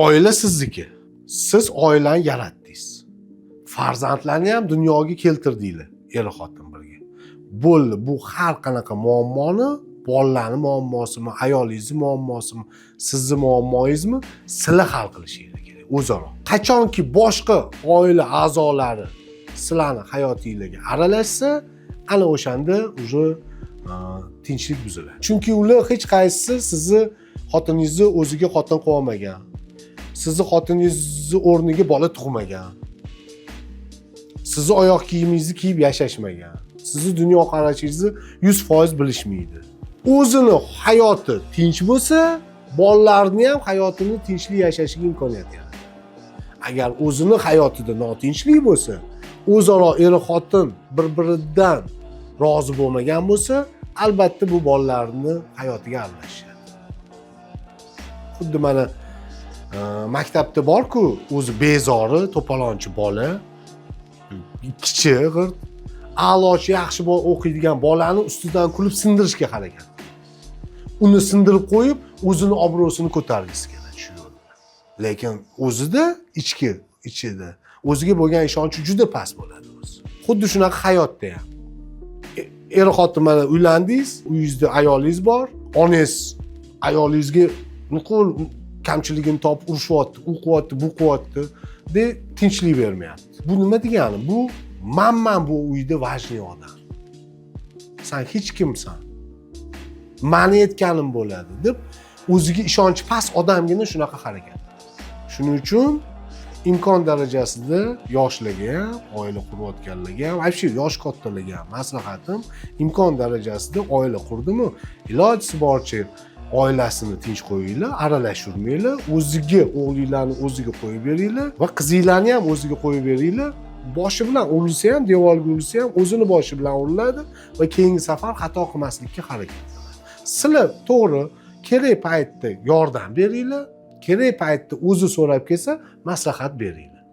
oila sizniki. Siz oilani yaratdingiz. Farzandlarni ham dunyoga keltirdinglar, er xotin birga. Bo'ldi, bu har qanaqa muammoni, bolalarning muammosimi, ayolingizning muammosimi, sizning muammoyingizmi, sizlar hal qilishingiz kerak o'zaro. Qachonki boshqa oila a'zolari sizlarning hayotingizga aralashsa, ana o'shanda uje tinchlik buziladi. Chunki ular hech qaysisi sizni xotiningizni o'ziga xotin qilib olmagan. Sizni xotiningizni o'rniga bola tug'magan. Sizni oyoq kiyimingizni kiyib yashashmagan. Sizni dunyoqarashingizni 100% bilishmaydi. O'zini hayoti tinch bo'lsa, bolalarni ham hayotini tinchlik yashashiga imkoniyat yaratadi. Agar o'zini hayotida notinchlik bo'lsa, o'zaro er xotin bir-biridan rozi bo'lmagan bo'lsa, albatta bu bolalarni hayotiga aralashadi. Xuddi mana maktabda bor-ku, o'zi bezori, to'polonchi bola, kichik, a'lochi, yaxshi o'qiydigan bolani ustidan kulib sindirishga harakat. Uni sindirib qo'yib, o'zini obro'sini ko'targisi keladi shu yo'l bilan. Lekin o'zida ichida o'ziga bo'lgan ishonchi juda past bo'ladi o'zi. Xuddi shunaqa hayotda ham. Er xotin mana uylandingiz, uyingizda ayolingiz bor, onangiz ayolingizga nuqul kamchiligini topib urishyapti, u qilyapti, bu qilyapti, deb tinchlik bermayapti. Bu nima degani? Bu men bu uyda важный odam. Sen hech kimsan. Mani aytganim bo'ladi deb o'ziga ishonchi past odamgina shunaqa harakat. Shuning uchun imkon darajasida yoshlarga ham, oila qurayotganlarga ham, вообще yosh kattalarga ham maslahatim, imkon darajasida oila qurdimi, ilojisi boricha oilasini tinch qo'yinglar, aralashtirmanglar, o'ziga o'g'linglarni o'ziga qo'yib beringlar va qizinglarni ham o'ziga qo'yib beringlar. Boshi bilan urilsa ham, devorga urilsa ham o'zini boshi bilan uriladi va keyingi safar xato qilmaslikka harakat qiladi. Sizlar to'g'ri kerak paytda yordam beringlar, kerak paytda o'zi so'rab kelsa, maslahat beringlar.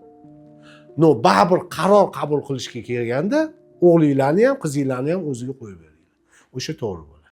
Baribir qaror qabul qilishga kelganda o'g'linglarni ham, qizinglarni ham o'ziga qo'yib beringlar. O'sha to'g'ri.